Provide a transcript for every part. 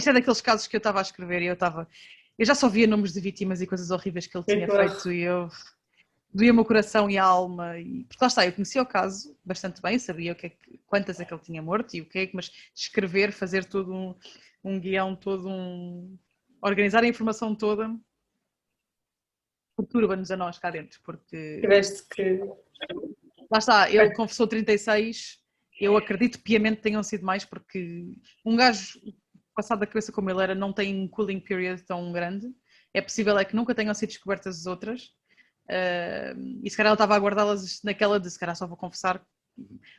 Isto é daqueles casos que eu estava a escrever e eu já só via nomes de vítimas e coisas horríveis que ele tinha feito e eu doía-me o coração e a alma. Porque lá está, eu conhecia o caso bastante bem, sabia quantas é que ele tinha morto e o que é, mas escrever, fazer todo um guião, organizar a informação toda, perturba-nos a nós cá dentro, porque Tiveste que... lá está, ele confessou 36, eu acredito piamente que tenham sido mais, porque um gajo passado da cabeça como ele era não tem um cooling period tão grande, é possível é que nunca tenham sido descobertas as outras, e se calhar ele estava a guardá-las naquela de se calhar só vou confessar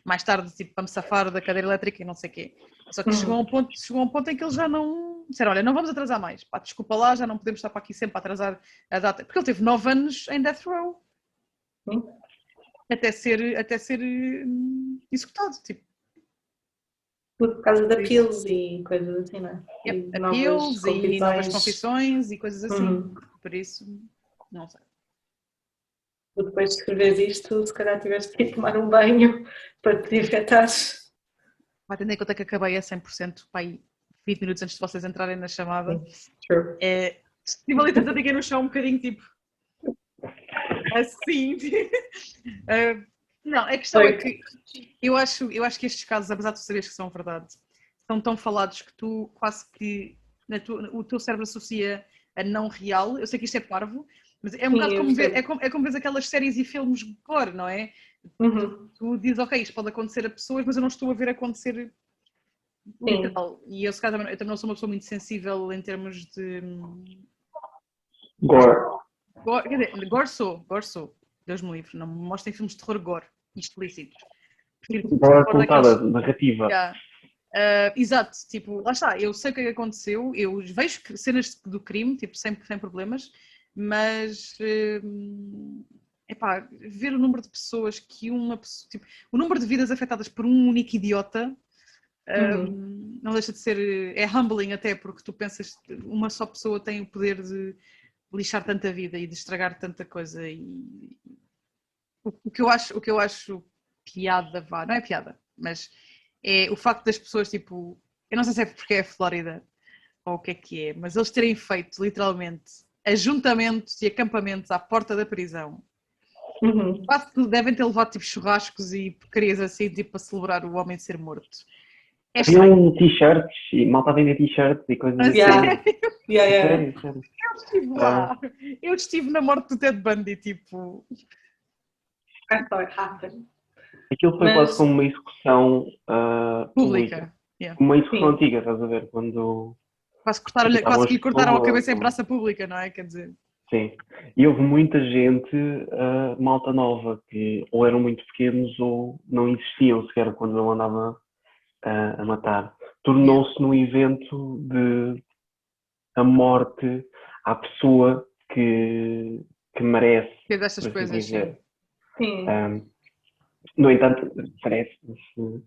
mais tarde, tipo, para me safar da cadeira elétrica e não sei o quê. Só que chegou a um ponto em que eles já não disseram, olha, não vamos atrasar mais, pá, desculpa lá, já não podemos estar para aqui sempre a atrasar a data, porque ele teve 9 anos em death row. Até ser executado, tipo. Tudo por causa de appeals e coisas assim, não é? E appeals e novas confissões e coisas assim. Por isso, não sei. Depois de escreveres isto, se calhar tiveste que ir tomar um banho para te desinfetares. Vai tendo em conta que acabei a 100%, pá, 20 minutos antes de vocês entrarem na chamada. True. Estive ali tentando no chão um bocadinho, tipo, assim. Não, a questão é que eu acho que estes casos, apesar de tu saberes que são verdade, são tão falados que tu quase que o teu cérebro associa a não real. Eu sei que isto é parvo, mas é um bocado como ver, é como ver aquelas séries e filmes gore, não é? Tu dizes, ok, isto pode acontecer a pessoas, mas eu não estou a ver acontecer literal. E eu, se calhar, eu também não sou uma pessoa muito sensível em termos de gore. Quer dizer, gore sou. Deus me livre, não me mostrem filmes de terror gore explícitos. Gore contada, narrativa. Exato, tipo, lá está, eu sei o que é que aconteceu, eu vejo cenas do crime, tipo, sem problemas, mas epá, ver o número de pessoas que tipo, o número de vidas afetadas por um único idiota não deixa de ser, é humbling até, porque tu pensas que uma só pessoa tem o poder de lixar tanta vida e de estragar tanta coisa. E o que eu acho piada, não é piada, mas é o facto das pessoas, tipo, eu não sei se é porque é a Flórida ou o que é, mas eles terem feito literalmente ajuntamentos e acampamentos à porta da prisão. Quase que devem ter levado tipo churrascos e porcarias assim, tipo, para celebrar o homem ser morto. Haviam t-shirts e malta a vender t-shirts e coisas assim. Sério. Eu estive lá. Eu estive na morte do Ted Bundy, tipo. Aquilo foi quase como uma execução pública. Uma execução antiga, estás a ver? Quando quase que lhe cortaram a cabeça em praça pública, não é? Quer dizer. Sim. E houve muita gente, malta nova, que ou eram muito pequenos ou não existiam sequer quando ele andava a matar. Tornou-se num evento de a morte à pessoa que merece. Que é destas coisas, sim. No entanto, parece-me,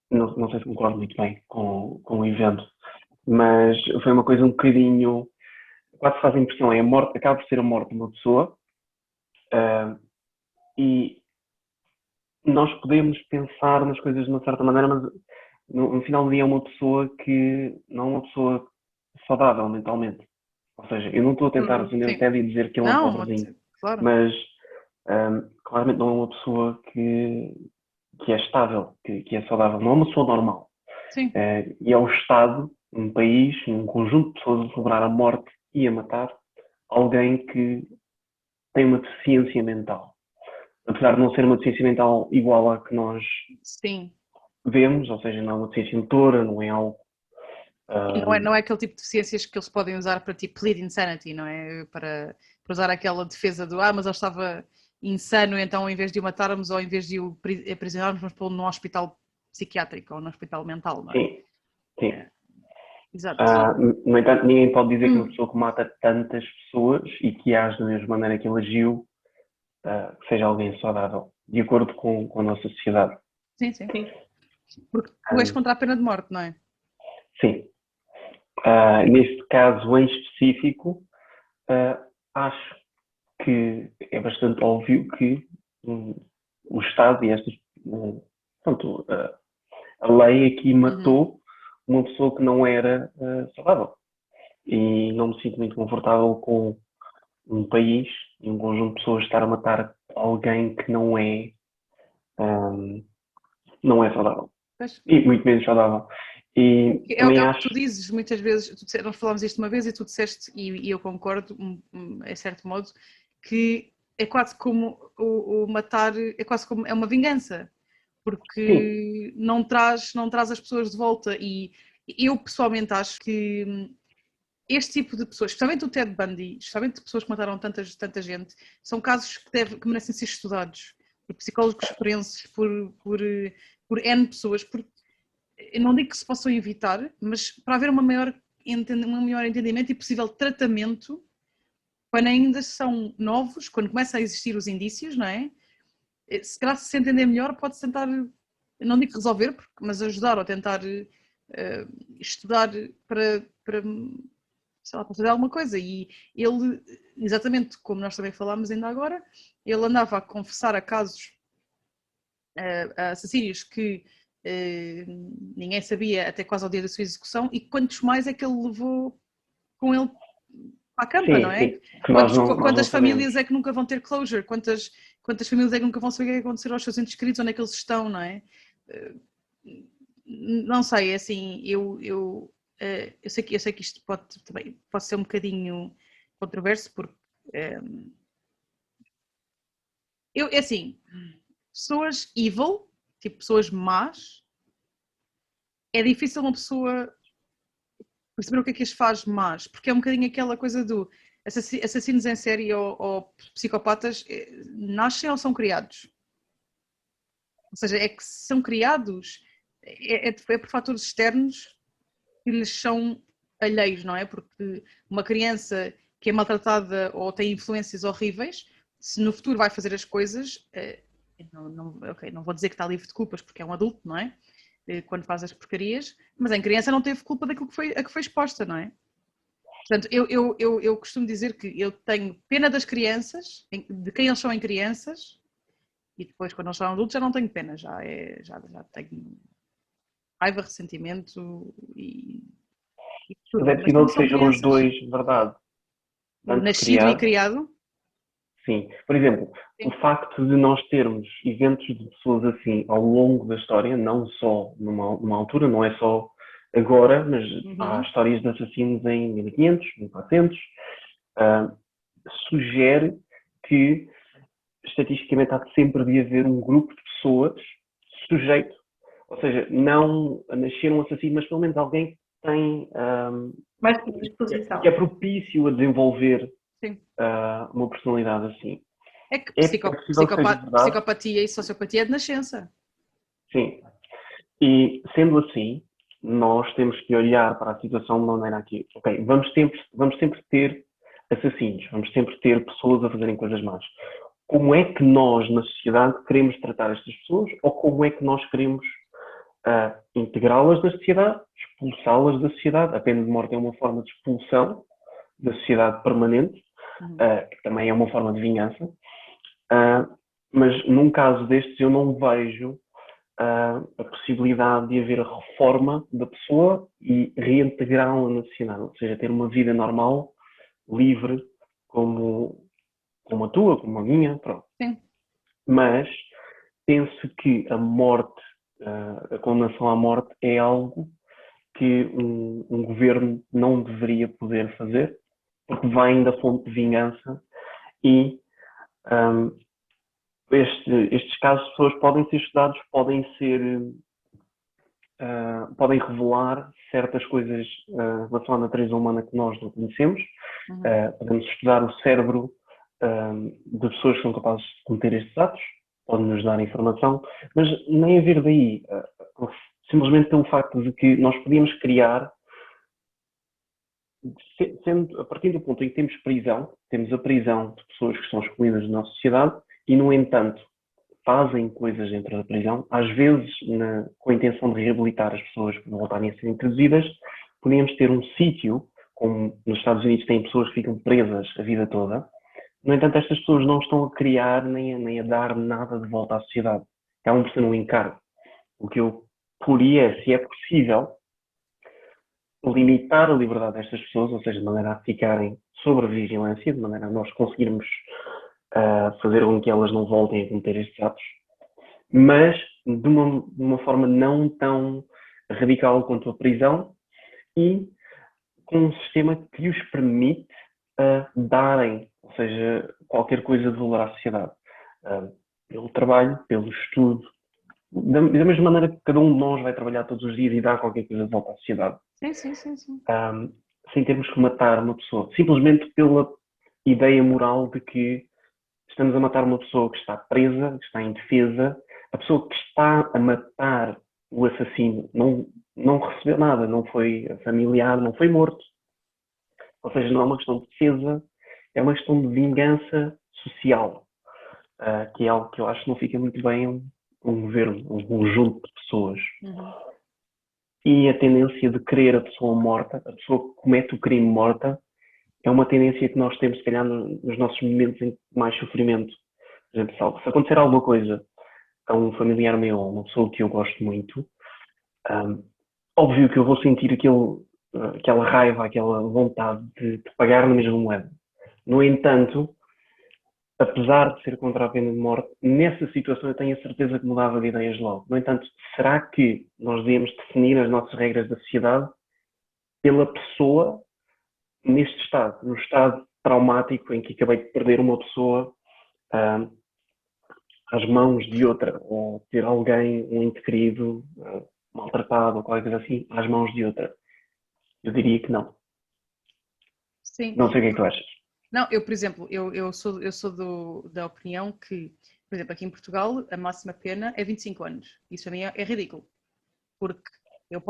não sei se concordo muito bem com o evento, mas foi uma coisa um bocadinho, quase faz a impressão, é a morte, acaba por ser a morte de uma pessoa, e nós podemos pensar nas coisas de uma certa maneira, mas no final do dia é uma pessoa que não é uma pessoa saudável mentalmente. Ou seja, eu não estou a tentar defender o Ted e dizer que ele é um pobrezinho, claro. mas claramente não é uma pessoa que é estável, que é saudável, não é uma pessoa normal. Sim. E é o Estado, um país, um conjunto de pessoas a celebrar a morte e a matar alguém que tem uma deficiência mental. Apesar de não ser uma deficiência mental igual à que nós vemos, ou seja, não é uma deficiência motora, não é algo... Não é aquele tipo de deficiências que eles podem usar para tipo plead insanity, não é? Para usar aquela defesa do mas ele estava insano, então em vez de o matarmos ou em vez de o aprisionarmos, vamos pô-lo num hospital psiquiátrico ou num hospital mental, não é? Sim. Exato. No entanto, ninguém pode dizer que uma pessoa que mata tantas pessoas e que age da mesma maneira que ele agiu seja alguém saudável, de acordo com a nossa sociedade. Sim. Porque tu és contra a pena de morte, não é? Sim. Neste caso em específico, acho que é bastante óbvio que o Estado e estas... a lei aqui matou uma pessoa que não era saudável. E não me sinto muito confortável com um país e um conjunto de pessoas estar a matar alguém que não é saudável. Pois. E muito menos saudável. E É também o que acho... tu dizes muitas vezes, nós falámos isto uma vez e tu disseste, e eu concordo, em certo modo, que é quase como o matar, é quase como, é uma vingança, Sim, porque não traz as pessoas de volta. E eu pessoalmente acho que este tipo de pessoas, especialmente o Ted Bundy, especialmente de pessoas que mataram tanta gente, são casos que merecem ser estudados por psicólogos forenses, por N pessoas, porque eu não digo que se possam evitar, mas para haver um maior entendimento e possível tratamento, quando ainda são novos, quando começam a existir os indícios, não é? Se calhar se entender melhor, pode-se tentar, não digo resolver, mas ajudar ou tentar estudar para, sei lá, para fazer alguma coisa. E ele, exatamente como nós também falámos ainda agora, ele andava a confessar a casos, a assassínios que ninguém sabia até quase ao dia da sua execução, e quantos mais é que ele levou com ele para a campa, não sim, é? sim. Que nós Quantas não sabemos. famílias é que nunca vão ter closure? Quantas famílias é que nunca vão saber o que é que aconteceu aos seus entes queridos, onde é que eles estão, não é? Não sei, é assim, eu sei que isto também pode ser um bocadinho controverso, porque é assim, pessoas evil, tipo pessoas más, é difícil uma pessoa perceber o que as faz más, porque é um bocadinho aquela coisa do assassinos em série ou psicopatas nascem ou são criados? Ou seja, é que são criados, é por fatores externos que lhes são alheios, não é? Porque uma criança que é maltratada ou tem influências horríveis, se no futuro vai fazer as coisas, não vou dizer que está livre de culpas, porque é um adulto, não é? Quando faz as porcarias, mas em criança não teve culpa daquilo a que foi exposta, não é? Portanto, eu costumo dizer que eu tenho pena das crianças, de quem eles são em crianças, e depois quando eles são adultos já não tenho pena, já tenho raiva, ressentimento e Mas tudo, é mas possível também que são sejam os crianças. dois verdade. O Tanto nascido e criado, criado. sim. Por exemplo, Sim. o facto de nós termos eventos de pessoas assim ao longo da história, não só numa altura, não é só agora, mas há histórias de assassinos em 1500, 1400, sugere que estatisticamente há sempre de haver um grupo de pessoas sujeito, ou seja, não a nascer um assassino, mas pelo menos alguém que tem Mais que predisposição. é propício a desenvolver Sim. uma personalidade assim. É que É possível que seja verdade. psicopatia e sociopatia é de nascença. Sim. E sendo assim, nós temos que olhar para a situação de maneira aqui. Ok, vamos sempre ter assassinos, vamos sempre ter pessoas a fazerem coisas más. Como é que nós, na sociedade, queremos tratar estas pessoas ou como é que nós queremos integrá-las na sociedade, expulsá-las da sociedade? A pena de morte é uma forma de expulsão da sociedade permanente, que também é uma forma de vingança. Mas num caso destes eu não vejo a possibilidade de haver a reforma da pessoa e reintegrá-la na sociedade, ou seja, ter uma vida normal, livre, como a tua, como a minha, pronto. Sim. Mas penso que a morte, a condenação à morte é algo que um governo não deveria poder fazer, porque vem da fonte de vingança e estes casos de pessoas podem ser estudados, podem revelar certas coisas em relação à natureza humana que nós não conhecemos. Podemos estudar o cérebro de pessoas que são capazes de cometer estes atos, pode-nos dar informação, mas nem a vir daí, simplesmente pelo facto de que nós podíamos criar, a partir do ponto em que temos a prisão de pessoas que são excluídas da nossa sociedade e, no entanto, fazem coisas dentro da prisão, às vezes com a intenção de reabilitar as pessoas que não voltarem a ser introduzidas, podíamos ter um sítio, como nos Estados Unidos tem pessoas que ficam presas a vida toda. No entanto, estas pessoas não estão a criar nem a dar nada de volta à sociedade. Acabam por ser um encargo. O que eu poria, se é possível, limitar a liberdade destas pessoas, ou seja, de maneira a ficarem sob vigilância, de maneira a nós conseguirmos fazer com que elas não voltem a cometer estes atos, mas de uma forma não tão radical quanto a prisão e com um sistema que os permite darem, ou seja, qualquer coisa de valor à sociedade. Pelo trabalho, pelo estudo, da mesma maneira que cada um de nós vai trabalhar todos os dias e dar qualquer coisa de volta à sociedade. Sim. Sem termos que matar uma pessoa. Simplesmente pela ideia moral de que estamos a matar uma pessoa que está presa, que está indefesa. A pessoa que está a matar o assassino não recebeu nada, não foi familiar, não foi morto. Ou seja, não é uma questão de defesa, é uma questão de vingança social, que é algo que eu acho que não fica muito bem um governo, um conjunto de pessoas. E a tendência de querer a pessoa morta, a pessoa que comete o crime morta, é uma tendência que nós temos, se calhar, nos nossos momentos em mais sofrimento. Por exemplo, se acontecer alguma coisa a um familiar meu ou uma pessoa que eu gosto muito, óbvio que eu vou sentir aquela raiva, aquela vontade de pagar na mesma moeda. No entanto, apesar de ser contra a pena de morte, nessa situação eu tenho a certeza que mudava de ideias logo. No entanto, será que nós devemos definir as nossas regras da sociedade pela pessoa neste estado, no estado traumático em que acabei de perder uma pessoa às mãos de outra, ou ter alguém, um ente querido, maltratado ou qualquer coisa assim, às mãos de outra? Eu diria que não. Sim. Não sei o que é que tu achas. Não, eu, por exemplo, eu sou da opinião que, por exemplo, aqui em Portugal, a máxima pena é 25 anos. Isso para mim é ridículo. Porque eu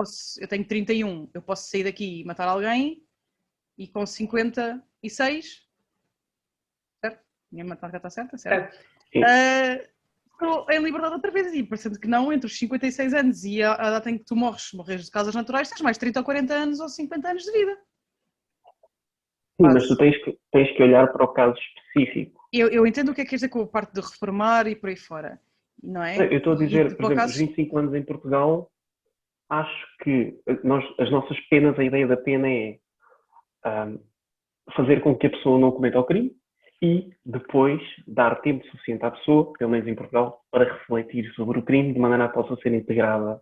tenho 31, eu posso sair daqui e matar alguém e com 56, certo? Minha matemática está certa, certo? Estou em liberdade outra vez e parecendo que não, entre os 56 anos e a data em que tu morres de causas naturais, tens mais 30 ou 40 anos ou 50 anos de vida. Sim, mas tu tens que olhar para o caso específico. Eu entendo o que é que quer dizer com a parte de reformar e por aí fora, não é? Eu estou a dizer, por exemplo, os 25 anos em Portugal, acho que as nossas penas, a ideia da pena é fazer com que a pessoa não cometa o crime e depois dar tempo suficiente à pessoa, pelo menos em Portugal, para refletir sobre o crime de maneira a que possa ser integrada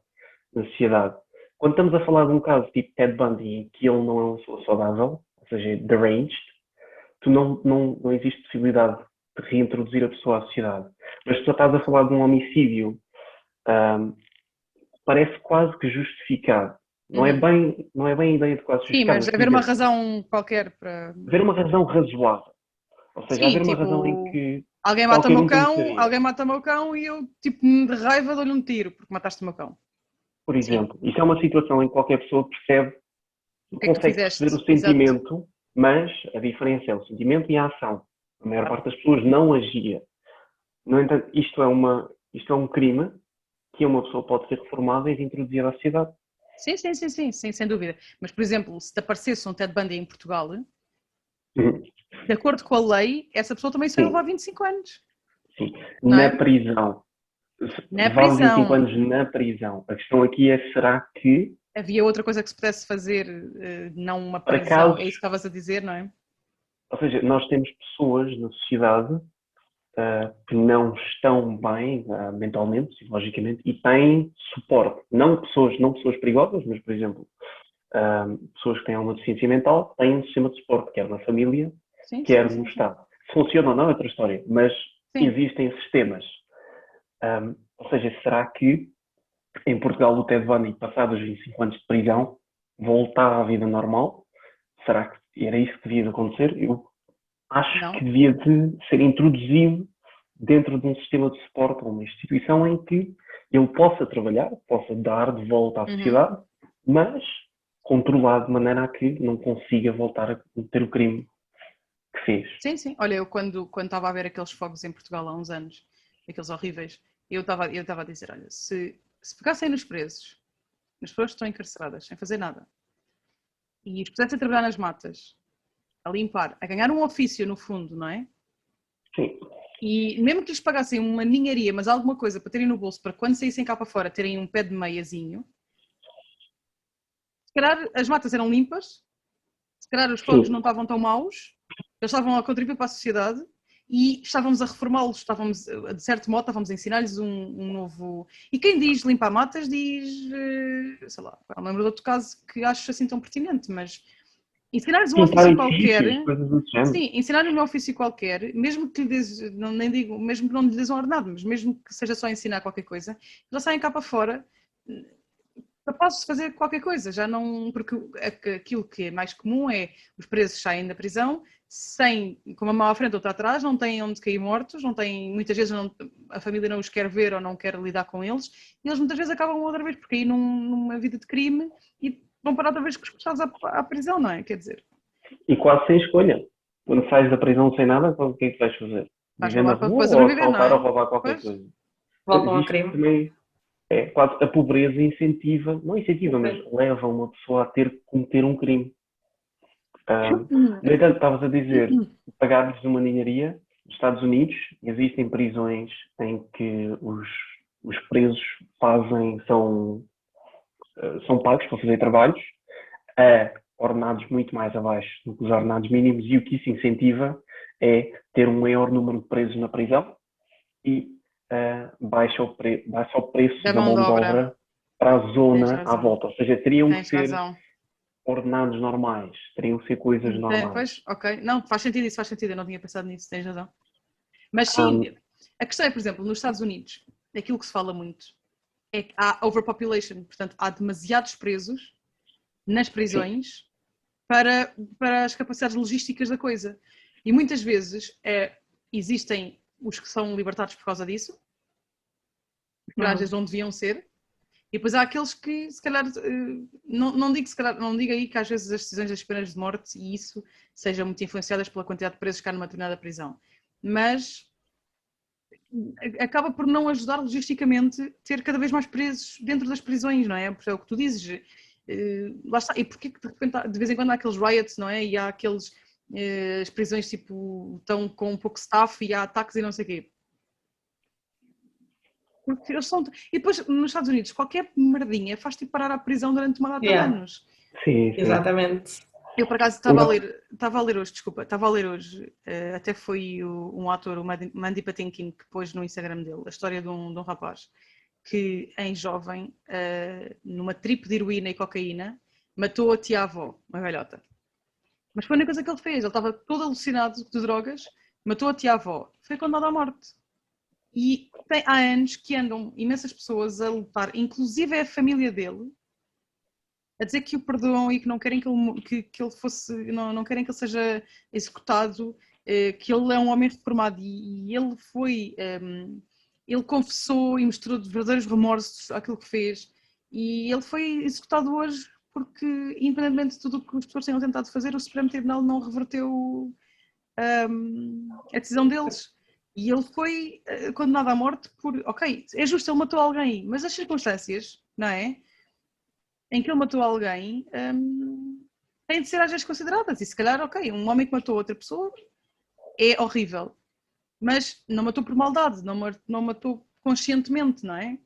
na sociedade. Quando estamos a falar de um caso tipo Ted Bundy, em que ele não é uma pessoa saudável, ou seja, deranged, não existe possibilidade de reintroduzir a pessoa à sociedade. Mas se tu estás a falar de um homicídio, parece quase que justificado. Não é bem a ideia de quase justificado. Sim, mas haver uma razão qualquer para... Haver uma razão razoável. Ou seja, haver uma razão em que alguém mata o meu cão, alguém mata o meu cão e eu, tipo, de raiva dou-lhe um tiro porque mataste o meu cão. Por exemplo, isso é uma situação em que qualquer pessoa percebe, consegue perceber o sentimento, exato, mas a diferença é o sentimento e a ação. A maior parte das pessoas não agia. No entanto, isto é um crime que uma pessoa pode ser reformada e reintroduzida à sociedade. Sim, sem dúvida. Mas, por exemplo, se te aparecesse um Ted Bundy em Portugal, de acordo com a lei, essa pessoa também só ia levar 25 anos. Sim, na prisão. Na prisão. 25 anos na prisão. A questão aqui é, será que... Havia outra coisa que se pudesse fazer, não uma prisão, é isso que estavas a dizer, não é? Ou seja, nós temos pessoas na sociedade que não estão bem mentalmente, psicologicamente, e têm suporte. Não pessoas perigosas, mas, por exemplo, pessoas que têm alguma deficiência mental têm um sistema de suporte, quer na família, quer no Estado. Se funciona ou não é outra história, mas existem sistemas. Ou seja, será que em Portugal o Ted Bundy, passados os 25 anos de prisão, voltava à vida normal? Será que era isso que devia de acontecer? Eu acho que devia de ser introduzido dentro de um sistema de suporte ou uma instituição em que ele possa trabalhar, possa dar de volta à sociedade, mas controlado de maneira a que não consiga voltar a cometer o crime que fez. Sim. Olha, eu quando estava a ver aqueles fogos em Portugal há uns anos, aqueles horríveis, eu estava a dizer, olha, se pegassem nos presos, nas pessoas que estão encarceradas, sem fazer nada, e os pusessem a trabalhar nas matas, a limpar, a ganhar um ofício no fundo, não é? Sim. E mesmo que lhes pagassem uma ninharia, mas alguma coisa para terem no bolso, para quando saíssem cá para fora terem um pé de meiazinho, se calhar as matas eram limpas, se calhar os fogos não estavam tão maus, eles estavam a contribuir para a sociedade e estávamos a reformá-los, estávamos, de certo modo, estávamos a ensinar-lhes um novo... E quem diz limpar matas diz, sei lá, não lembro de outro caso que acho assim tão pertinente, mas ensinar-lhes um ofício qualquer... Coisas do género. Sim, ensinar-lhes um ofício qualquer, mesmo que lhe des, não, nem digo, mesmo que não lhe des um ordenado, mas mesmo que seja só ensinar qualquer coisa, já saem cá para fora capazes de fazer qualquer coisa, já não, porque aquilo que é mais comum é os presos saem da prisão sem, com uma mão à frente ou outra atrás, não têm onde cair mortos, não têm, muitas vezes a família não os quer ver ou não quer lidar com eles, e eles muitas vezes acabam outra vez por cair numa vida de crime e vão parar outra vez com os puxados à prisão, não é? Quer dizer... E quase sem escolha. Quando sais da prisão sem nada, o que é que vais fazer? Vais Viver na roubar rua para ou sobreviver, assaltar não é? ou roubar qualquer Pois. coisa? Voltam ao Existe crime. também, quase a pobreza incentiva, não incentiva, mas leva uma pessoa a ter que cometer um crime. No entanto, estavas a dizer, pagar-lhes uma ninharia. Nos Estados Unidos existem prisões em que os presos são pagos para fazer trabalhos a ordenados muito mais abaixo do que os ordenados mínimos, e o que isso incentiva é ter um maior número de presos na prisão e baixa o preço da mão de obra para a zona à volta. Ou seja, teriam que ser ordenados normais, teriam que ser coisas normais. Pois, ok. Não, faz sentido isso, faz sentido. Eu não tinha pensado nisso, tens razão. Mas sim, a questão é, por exemplo, nos Estados Unidos, aquilo que se fala muito é que há overpopulation, portanto, há demasiados presos nas prisões para as capacidades logísticas da coisa. E muitas vezes existem os que são libertados por causa disso, que às vezes não deviam ser, e depois há aqueles que, se calhar, não digo aí que às vezes as decisões das penas de morte e isso sejam muito influenciadas pela quantidade de presos que há numa determinada prisão, mas acaba por não ajudar logisticamente ter cada vez mais presos dentro das prisões, não é? Porque é o que tu dizes, lá está, e porquê que de repente, de vez em quando há aqueles riots, não é? E há aqueles, as prisões tipo, estão com um pouco staff e há ataques e não sei o quê. Porque eles são... E depois, nos Estados Unidos, qualquer merdinha faz-te parar à prisão durante uma data de anos. Sim. Exatamente. Eu, por acaso, estava a ler hoje, até foi um ator, o Mandy Patinkin, que pôs no Instagram dele a história de um rapaz que, em jovem, numa trip de heroína e cocaína, matou a tia-avó, uma velhota. Mas foi a única coisa que ele fez. Ele estava todo alucinado de drogas, matou a tia-avó, foi condenado à morte. E há anos que andam imensas pessoas a lutar, inclusive a família dele, a dizer que o perdoam e que não querem que ele fosse, não querem que ele seja executado, que ele é um homem reformado e ele foi, ele confessou e mostrou de verdadeiros remorsos àquilo que fez e ele foi executado hoje porque, independentemente de tudo o que as pessoas tenham tentado fazer, o Supremo Tribunal não reverteu a decisão deles. E ele foi condenado à morte por, ok, é justo, ele matou alguém, mas as circunstâncias, não é? Em que ele matou alguém têm de ser às vezes consideradas. E se calhar, ok, um homem que matou outra pessoa é horrível, mas não matou por maldade, não matou conscientemente, não é?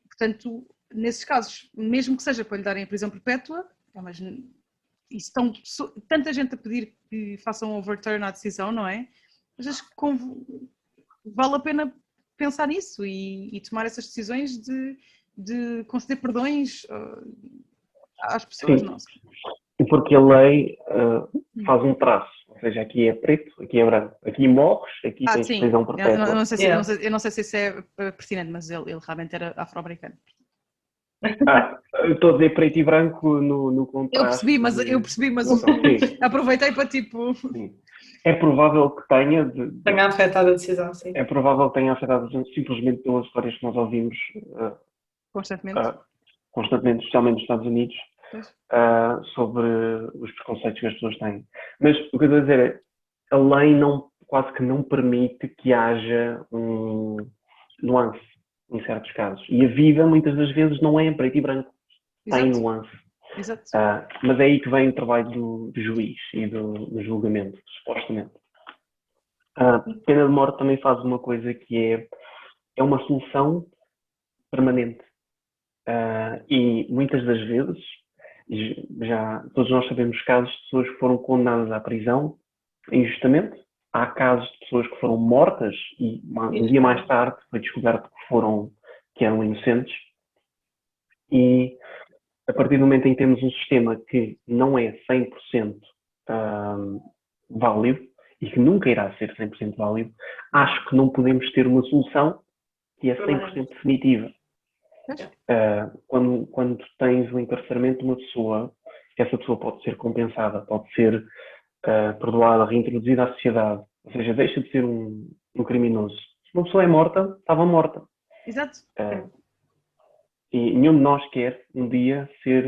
Portanto, nesses casos, mesmo que seja para lhe darem a prisão perpétua, mas isso tanta gente a pedir que façam um overturn à decisão, não é? Às vezes vale a pena pensar nisso e tomar essas decisões de conceder perdões às pessoas. Não sei. Porque a lei faz um traço, ou seja, aqui é preto, aqui é branco, aqui morres, aqui tens prisão perpétua. Eu não sei se isso é pertinente, mas ele realmente era afro-americano. Eu estou a dizer preto e branco no contraste. Eu percebi, mas aproveitei para tipo... Sim. É provável que tenha afetado a decisão, sim. É provável que tenha afetado a decisão simplesmente pelas histórias que nós ouvimos constantemente, especialmente nos Estados Unidos, sobre os preconceitos que as pessoas têm. Mas o que eu estou a dizer é, a lei quase que não permite que haja um nuance em certos casos. E a vida, muitas das vezes, não é em preto e branco. Tem nuance. Exato. Mas é aí que vem o trabalho do juiz e do julgamento, supostamente. A pena de morte também faz uma coisa que é uma solução permanente. E muitas das vezes Já todos nós sabemos casos de pessoas que foram condenadas à prisão injustamente. Há casos de pessoas que foram mortas e um dia mais tarde foi descoberto que eram inocentes. E a partir do momento em que temos um sistema que não é 100% válido e que nunca irá ser 100% válido, acho que não podemos ter uma solução que é 100% definitiva. Quando tens o encarceramento de uma pessoa, essa pessoa pode ser compensada, pode ser perdoada, reintroduzida à sociedade, ou seja, deixa de ser um criminoso. Se uma pessoa é morta, estava morta. Exato. E nenhum de nós quer um dia ser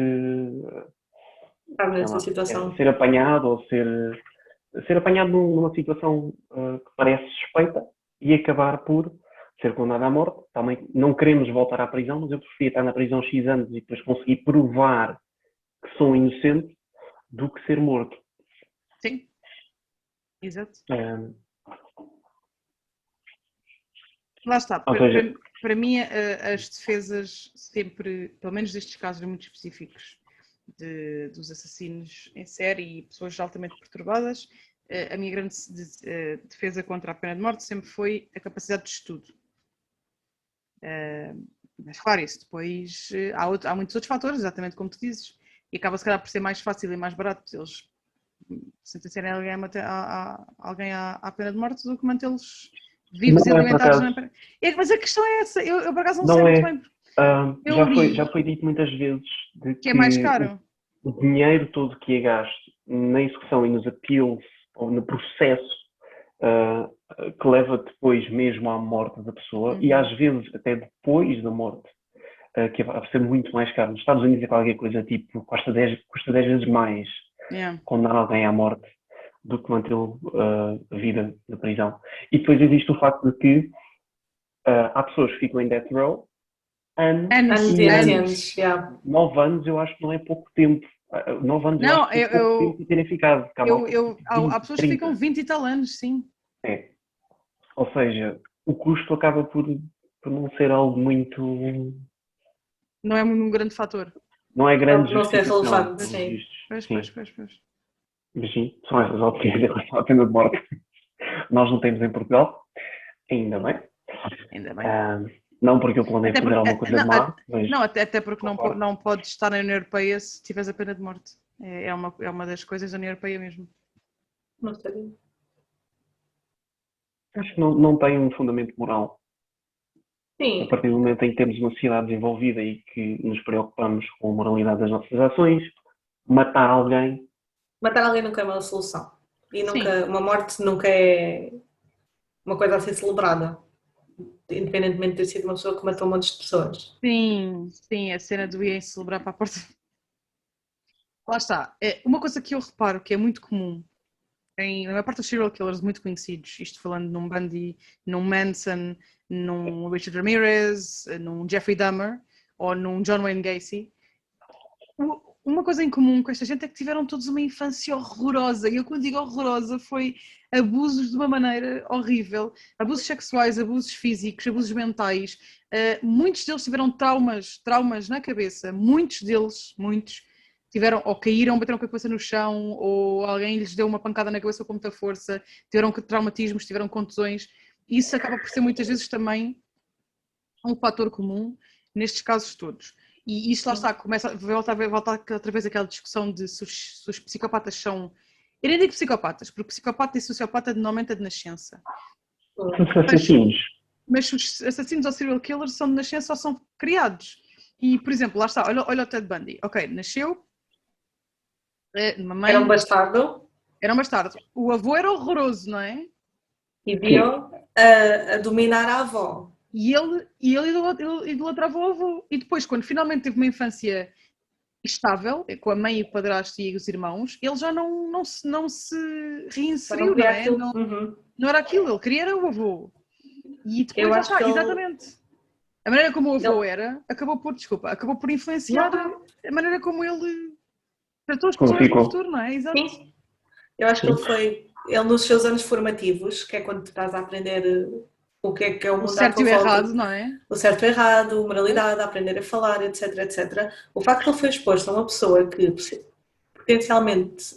apanhado ou ser apanhado numa situação que parece suspeita e acabar por ser condenado à morte. Também não queremos voltar à prisão, mas eu preferia estar na prisão X anos e depois conseguir provar que sou inocente do que ser morto. Sim. Exato. Lá está. Para mim, as defesas sempre, pelo menos destes casos muito específicos dos assassinos em série e pessoas altamente perturbadas, a minha grande defesa contra a pena de morte sempre foi a capacidade de estudo. Mas claro, isso depois há muitos outros fatores, exatamente como tu dizes, e acaba se calhar por ser mais fácil e mais barato eles sentenciarem alguém à pena de morte do que mantê-los vivos e alimentados na pena. Mas a questão é essa, eu por acaso não sei muito bem. Já foi dito muitas vezes de que é mais caro. O dinheiro todo que é gasto na execução e nos appeals ou no processo que leva depois mesmo à morte da pessoa e às vezes até depois da morte, que vai ser muito mais caro. Nos Estados Unidos é qualquer coisa tipo, custa 10 vezes mais condenar alguém à morte do que mantê-lo a vida na prisão. E depois existe o facto de que há pessoas que ficam em death row anos. 9 anos eu acho que não é pouco tempo. 9 anos eu acho que é pouco tempo de terem ficado. Há pessoas que ficam 20 e tal anos, sim. Ou seja, o custo acaba por não ser algo muito... Não é um grande fator. Não é grande não ser relevante, sim. Pois. Mas sim, são essas opções em relação à pena de morte. Nós não temos em Portugal, ainda bem. Não porque eu planejo fazer alguma coisa má. Mas... Não, até porque não podes estar na União Europeia se tiveres a pena de morte. É uma das coisas da União Europeia mesmo. Não sabia. Acho que não tem um fundamento moral. Sim. A partir do momento em que temos uma sociedade desenvolvida e que nos preocupamos com a moralidade das nossas ações, matar alguém nunca é uma solução. E uma morte nunca é uma coisa a ser celebrada. Independentemente de ter sido uma pessoa que matou um monte de pessoas. Sim, a cena do irem celebrar para a porta. Lá está. Uma coisa que eu reparo que é muito comum na maior parte dos serial killers muito conhecidos, isto falando num Bundy, num Manson, num Richard Ramirez, num Jeffrey Dahmer ou num John Wayne Gacy, uma coisa em comum com esta gente é que tiveram todos uma infância horrorosa, e eu quando digo horrorosa foi abusos de uma maneira horrível, abusos sexuais, abusos físicos, abusos mentais, muitos deles tiveram traumas na cabeça, muitos tiveram, ou caíram, bateram com a cabeça no chão, ou alguém lhes deu uma pancada na cabeça com muita força, tiveram traumatismos, tiveram contusões, e isso acaba por ser muitas vezes também um fator comum nestes casos todos. E isto lá está, volta outra vez aquela discussão de se os psicopatas são... Eu nem digo psicopatas, porque psicopata e sociopata normalmente é de nascença. Mas os assassinos ou serial killers são de nascença ou são criados. E, por exemplo, lá está, olha o Ted Bundy. Ok, nasceu... Era um bastardo. Era um bastardo. O avô era horroroso, não é? E viu a dominar a avó. E ele idolatrava o avô. E depois, quando finalmente teve uma infância estável, com a mãe e o padrasto e os irmãos, ele já não se reinseriu, não é? Não era aquilo, ele queria era o avô. E depois, exatamente. A maneira como o avô era, acabou por influenciar a maneira como ele tratou as pessoas no futuro, não é? Exato. Sim. Eu acho que ele nos seus anos formativos, que é quando tu estás a aprender o que é o O mundo à certo tua e o volta, errado, não é? o certo e o errado, moralidade, aprender a falar, etc, etc. O facto de ele foi exposto a uma pessoa que potencialmente,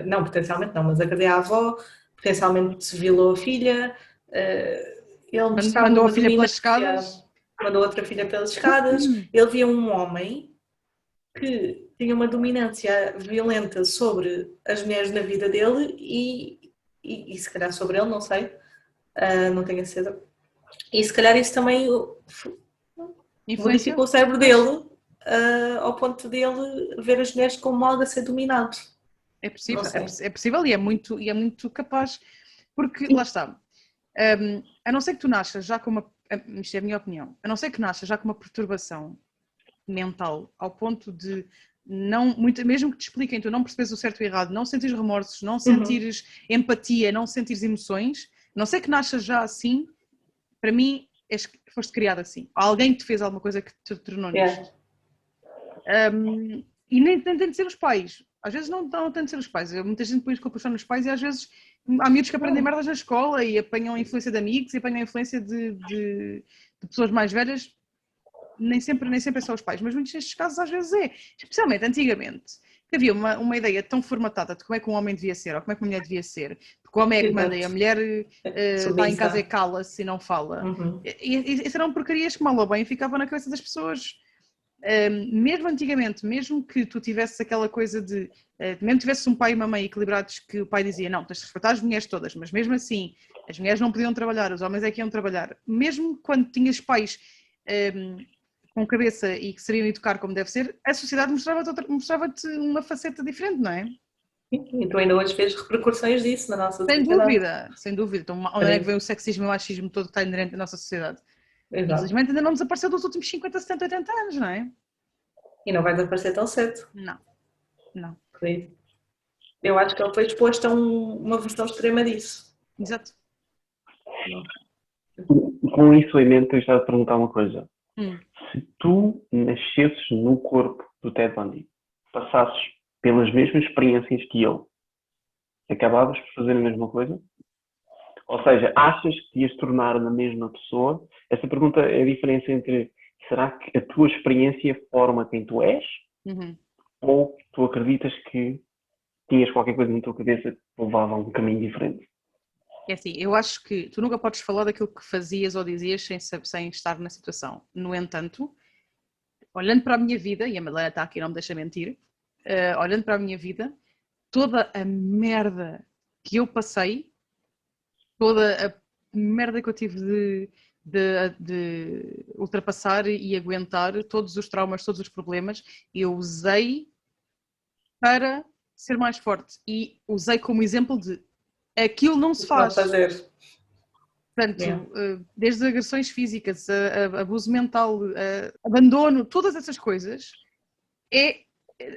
não potencialmente não, mas agredia a avó, potencialmente violou a filha, ele mostrava Mandou a uma filha pelas dominância, escadas. mandou outra filha pelas escadas, ele via um homem que tinha uma dominância violenta sobre as mulheres na vida dele e se calhar sobre ele, não sei, não tenho a certeza. E se calhar isso também Influência? modificou o cérebro Pois. dele, ao ponto dele ver as mulheres como algo a ser dominado. É Não possível, sei. é possível e é muito capaz. Porque, lá está, a não ser que tu nasças já com uma, isto é a minha opinião, a não ser que nasças já com uma perturbação mental ao ponto de não, muito, mesmo que te expliquem, tu não percebes o certo e o errado, não sentires remorsos, não sentires empatia, não sentires emoções, a não ser que nasças já assim, para mim foste criado assim. Alguém te fez alguma coisa que te tornou nisto. E nem tem de ser os pais. Às vezes não tem de ser os pais. Muita gente põe as culpas só nos pais e às vezes há miúdos que aprendem merdas na escola e apanham a influência de amigos e apanham a influência de pessoas mais velhas. Nem sempre é só os pais, mas muitos destes casos às vezes é. Especialmente antigamente, que havia uma ideia tão formatada de como é que um homem devia ser ou como é que uma mulher devia ser. Porque o homem é que manda e a mulher está em casa e cala-se e não fala. E isso eram porcarias que mal ou bem ficavam na cabeça das pessoas. Mesmo antigamente, mesmo que tu tivesses aquela coisa de, mesmo que tivesses um pai e uma mãe equilibrados, que o pai dizia, não, tens de respeitar as mulheres todas, mas mesmo assim, as mulheres não podiam trabalhar, os homens é que iam trabalhar. Mesmo quando tinhas pais com cabeça e que sabiam educar como deve ser, a sociedade mostrava-te uma faceta diferente, não é? E tu ainda hoje vês repercussões disso na nossa Sem sociedade. dúvida, sem dúvida. Então, onde é que vem o sexismo e o machismo todo que está inerente na nossa sociedade? Exato. Infelizmente ainda não desapareceu dos últimos 50, 70, 80 anos, não é? E não vai desaparecer tão cedo. Não, não. Eu acho que ele foi exposto a uma versão extrema disso. Exato. Com isso em mente, eu estava a perguntar uma coisa. Se tu nascesses no corpo do Ted Bundy, passasses pelas mesmas experiências que ele, acabavas por fazer a mesma coisa? Ou seja, achas que te ias tornar na mesma pessoa? Essa pergunta é a diferença entre será que a tua experiência forma quem tu és? Ou tu acreditas que tinhas qualquer coisa na tua cabeça que te levava a um caminho diferente? É assim, eu acho que tu nunca podes falar daquilo que fazias ou dizias sem estar na situação. No entanto, olhando para a minha vida, e a Madalena está aqui, não me deixa mentir, olhando para a minha vida, toda a merda que eu passei, toda a merda que eu tive de ultrapassar e aguentar, todos os traumas, todos os problemas, eu usei para ser mais forte e usei como exemplo de aquilo não se faz. Fazer. Portanto, desde agressões físicas, abuso mental, abandono, todas essas coisas, é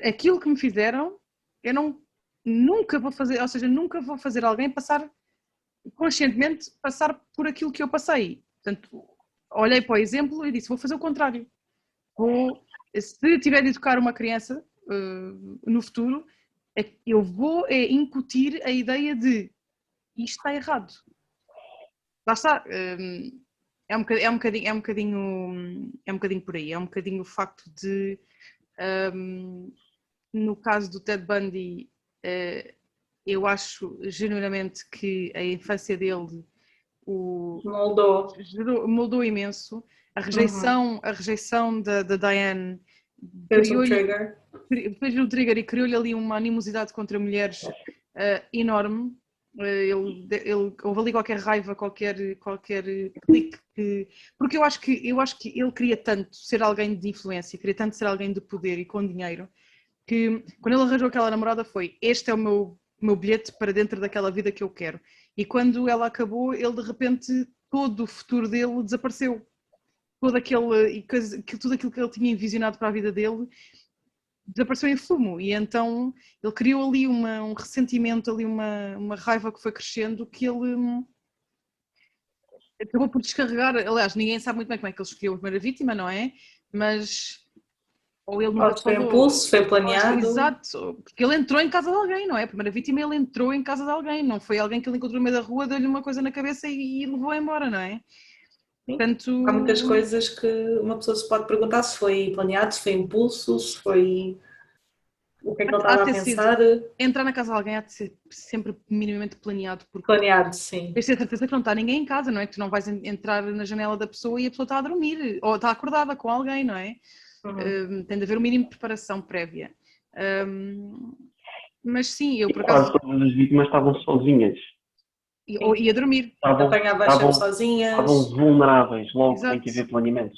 aquilo que me fizeram, eu nunca vou fazer, ou seja, nunca vou fazer alguém conscientemente passar por aquilo que eu passei. Portanto, olhei para o exemplo e disse, vou fazer o contrário. Se tiver de educar uma criança no futuro, eu vou incutir a ideia de isto está errado. Lá está, é um bocadinho por aí, é um bocadinho o facto de, no caso do Ted Bundy, eu acho genuinamente que a infância dele moldou imenso. A rejeição da Diane fez um trigger e criou-lhe ali uma animosidade contra mulheres enorme. Houve ali qualquer raiva, qualquer clique, porque eu acho que ele queria tanto ser alguém de influência, queria tanto ser alguém de poder e com dinheiro, que quando ele arranjou aquela namorada foi, este é o meu bilhete para dentro daquela vida que eu quero. E quando ela acabou, ele de repente, todo o futuro dele desapareceu. Tudo aquilo que ele tinha envisionado para a vida dele desapareceu em fumo, e então ele criou ali um ressentimento, ali uma raiva que foi crescendo, que ele acabou por descarregar. Aliás, ninguém sabe muito bem como é que ele escolheu a primeira vítima, não é? Mas Ou ele nunca Ou te foi falou. impulso, foi planeado. Exato, porque ele entrou em casa de alguém, não é? A primeira vítima ele entrou em casa de alguém, não foi alguém que ele encontrou no meio da rua, deu-lhe uma coisa na cabeça e levou embora, não é? Sim. Portanto, Há muitas coisas que uma pessoa se pode perguntar se foi planeado, se foi impulso, se foi o que é que ele há estava de a ter sido. pensar. Entrar na casa de alguém há de ser sempre minimamente planeado, porque Planeado, sim. tens de ter certeza que não está ninguém em casa, não é? Que tu não vais entrar na janela da pessoa e a pessoa está a dormir, ou está acordada com alguém, não é? Tem de haver um mínimo de preparação prévia. Mas sim, eu por Quase acaso todas as vítimas estavam sozinhas. ia dormir. Apanhava sempre sozinhas. Estavam vulneráveis, logo tem Exato. que haver planeamento.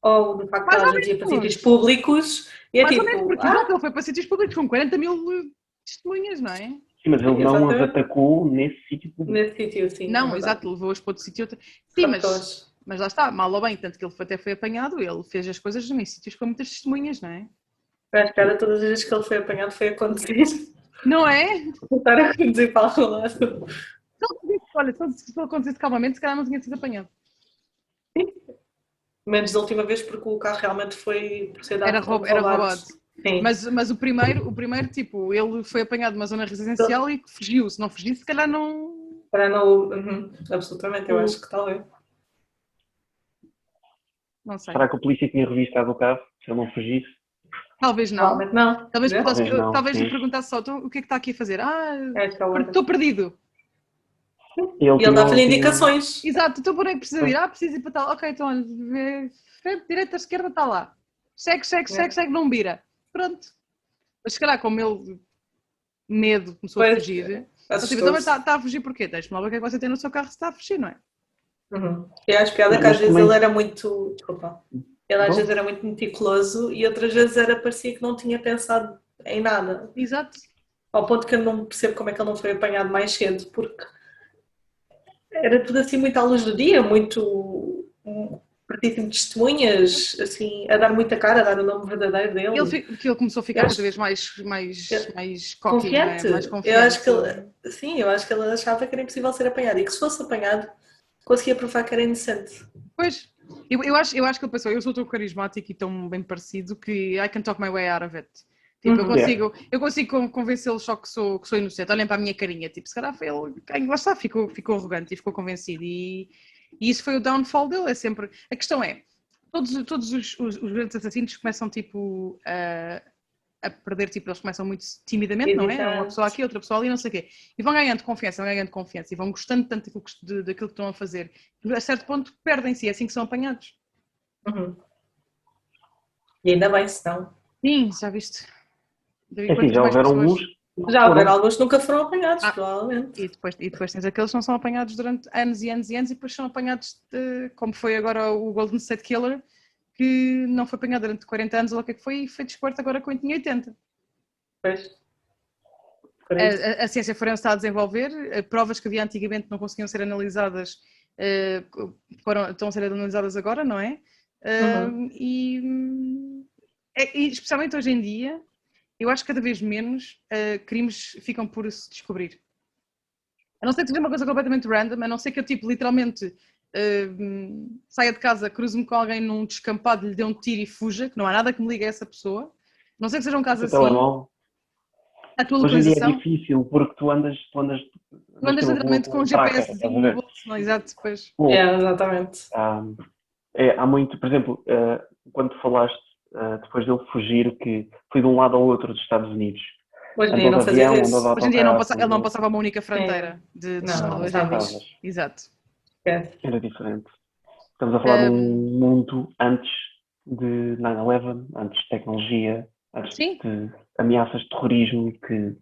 Ou de facto Mais ela ou já ia para sítios menos. públicos e é Mais ou menos, tipo, porque exato, ele foi para sítios públicos com 40 mil testemunhas, não é? Sim, mas ele não as exatamente. atacou nesse sítio público. Nesse sítio, sim. Não, é exato, levou-as para outro sítio. Sim, verdade. mas lá está, mal ou bem, tanto que ele até foi apanhado, ele fez as coisas em sítios com muitas testemunhas, não é? Eu acho que era todas as vezes que ele foi apanhado foi a conduzir. Não é? Voltar a conduzir para o lado. Olha, se ele conduzisse calmamente, se calhar não tinha sido apanhado. Menos da última vez porque o carro realmente foi Era roubado. Sim. Mas o primeiro, tipo, ele foi apanhado numa zona residencial e fugiu. Se não fugisse, se calhar não. Para não. Absolutamente, eu acho que talvez. Não sei. Será que a polícia tinha revistado o carro se ele não fugisse? Talvez não. Provavelmente não. Talvez lhe perguntasse só, o que é que está aqui a fazer? Estou perdido. E ele dava-lhe indicações. Exato, então por aí precisa ir. Preciso ir para tal. Ok, então olha, frente, direita, esquerda, está lá. Segue, não vira. Pronto. Mas se calhar, como ele, medo, começou a fugir. Então, mas está a fugir porquê? Deixa-me lá ver o que é que você tem no seu carro se está a fugir, não é? E acho piada é que às vezes ele era muito. Desculpa. Ele às vezes era muito meticuloso e outras vezes parecia que não tinha pensado em nada. Exato. Ao ponto que eu não percebo como é que ele não foi apanhado mais cedo, porque era tudo assim muito à luz do dia, muito partíssimo de testemunhas, assim, a dar muita cara, a dar o nome verdadeiro dele. Ele começou a ficar cada vez mais confiante. não é? Mais confiante. Eu acho que eu acho que ele achava que era impossível ser apanhado e que se fosse apanhado conseguia provar que era inocente. Pois, eu acho que ele pensou, eu sou tão carismático e tão bem parecido que I can talk my way out of it. Tipo, eu consigo convencê-los só que sou inocente. Olhem para a minha carinha, tipo, se calhar foi ele quem lá está, ficou arrogante e ficou convencido. E isso foi o downfall dele. É sempre. A questão é, todos os grandes assassinos começam tipo a perder, tipo, eles começam muito timidamente, não é? Uma pessoa aqui, outra pessoa ali, não sei o quê. E vão ganhando confiança e vão gostando tanto daquilo que estão a fazer. E a certo ponto perdem-se, é assim que são apanhados. E ainda bem, se não. Sim, já viste. Assim, já houveram alguns. Já houveram alguns que nunca foram apanhados, provavelmente. E depois tens aqueles que não são apanhados durante anos e anos e anos e depois são apanhados, como foi agora o Golden State Killer, que não foi apanhado durante 40 anos ou o que é que foi e foi descoberto agora quando tinha 80. Pois. A ciência forense está a desenvolver, provas que havia antigamente não conseguiam ser analisadas, estão a ser analisadas agora, não é? E especialmente hoje em dia, eu acho que cada vez menos crimes ficam por se descobrir. A não ser que seja uma coisa completamente random, a não ser que eu, tipo, literalmente saia de casa, cruze-me com alguém num descampado, lhe dê um tiro e fuja, que não há nada que me ligue a essa pessoa. A não ser que seja um caso assim. A tua localização. Hoje em dia é difícil, porque tu andas literalmente com um GPS no bolso, não, exato, depois. Exatamente. Há muito, por exemplo, quando falaste depois dele fugir, que foi de um lado ao outro dos Estados Unidos. Hoje em dia não fazia isso. Hoje em dia ele não passava uma única fronteira de Estados Unidos. Exato. Era diferente. Estamos a falar de um mundo antes de 9/11, antes de tecnologia, antes de ameaças de terrorismo que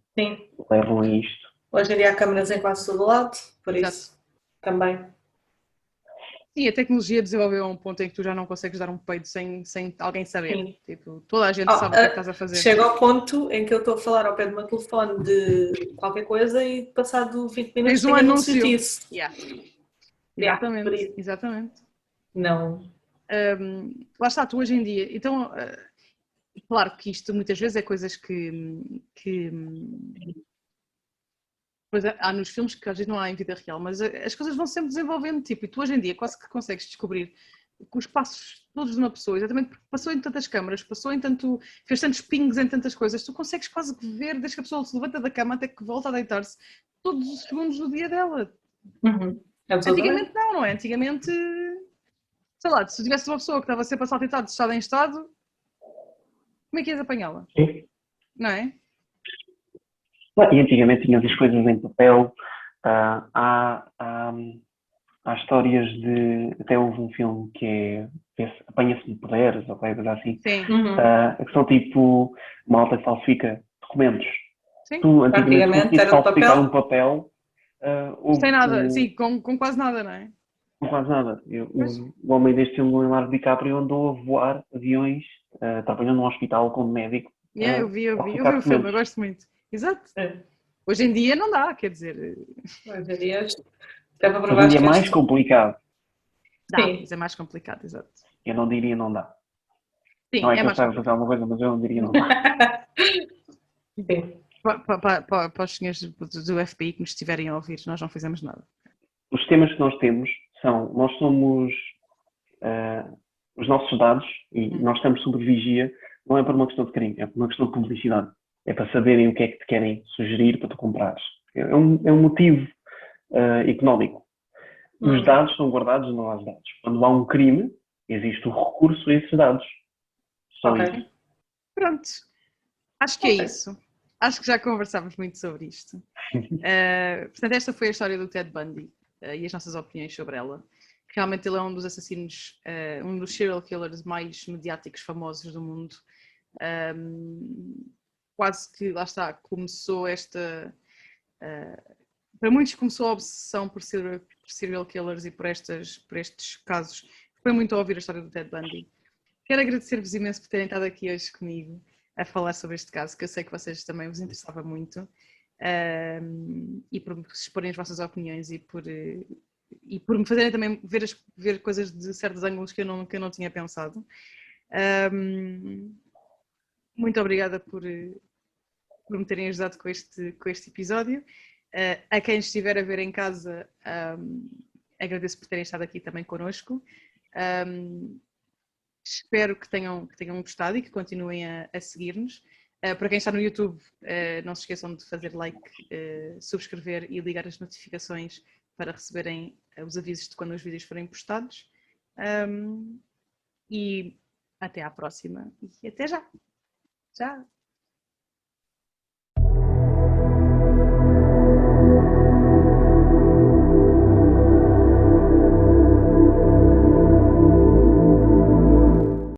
levam a isto. Hoje em dia há câmaras em quase todo lado, por isso também. Sim, a tecnologia desenvolveu a um ponto em que tu já não consegues dar um peido sem alguém saber. Tipo, toda a gente sabe o que é que estás a fazer. Chega ao ponto em que eu estou a falar ao pé do meu telefone de qualquer coisa e passado 20 minutos tens um anúncio disso. Exatamente. Não. Lá está, tu hoje em dia. Então, claro que isto muitas vezes é coisas que há nos filmes que às vezes não há em vida real, mas as coisas vão sempre desenvolvendo, tipo, e tu hoje em dia quase que consegues descobrir com os passos todos de uma pessoa, exatamente porque passou em tantas câmaras, fez tantos pings em tantas coisas, tu consegues quase que ver desde que a pessoa se levanta da cama até que volta a deitar-se todos os segundos do dia dela. Absolutamente. Antigamente não é? Antigamente, sei lá, se tivesse uma pessoa que estava sempre a saltitar de estado em estado, como é que ias apanhá-la? Sim. Não é? E antigamente tinhas as coisas em papel. Há histórias de. Até houve um filme que é. Apanha-se de poderes, ou coisa assim. Sim. Que são tipo. Malta que falsifica documentos. Sim. Tu antigamente conseguias era de falsificar papel. um papel. Sem nada, sim, com quase nada, não é? Não faz nada. O homem deste filme, o Leonardo DiCaprio, andou a voar aviões, trabalhando num hospital como médico. Eu vi o falsificar filme, eu documentos. gosto muito. Exato. É. Hoje em dia não dá, quer dizer, Hoje em dia, até para Hoje provar em dia é mais este. complicado. dá, Sim. mas é mais complicado, exato. Eu não diria não dá. Sim, Não é é que eu mais saiba fazer complicado. alguma coisa, mas eu não diria não dá. Sim. Para os senhores do FBI que nos estiverem a ouvir, nós não fizemos nada. Os temas que nós temos são, nós somos os nossos dados e nós estamos sob vigia, não é por uma questão de crime, é por uma questão de publicidade. É para saberem o que é que te querem sugerir para tu comprares. É um motivo económico. Os dados são guardados não há dados. Quando há um crime, existe o recurso a esses dados. Só isso. Pronto. Acho que é isso. Acho que já conversámos muito sobre isto. Portanto, esta foi a história do Ted Bundy e as nossas opiniões sobre ela. Realmente ele é um dos assassinos, um dos serial killers mais mediáticos, famosos do mundo. Quase que, lá está, começou esta... para muitos começou a obsessão por serial killers e por estes casos. Foi muito a ouvir a história do Ted Bundy. Quero agradecer-vos imenso por terem estado aqui hoje comigo a falar sobre este caso, que eu sei que vocês também vos interessava muito, e por exporem as vossas opiniões e por me fazerem também ver coisas de certos ângulos que eu não tinha pensado. Muito obrigada por me terem ajudado com este episódio. A quem estiver a ver em casa, agradeço por terem estado aqui também connosco. Espero que tenham gostado e que continuem a seguir-nos. Para quem está no YouTube, não se esqueçam de fazer like, subscrever e ligar as notificações para receberem os avisos de quando os vídeos forem postados. E até à próxima e até já! Tchau!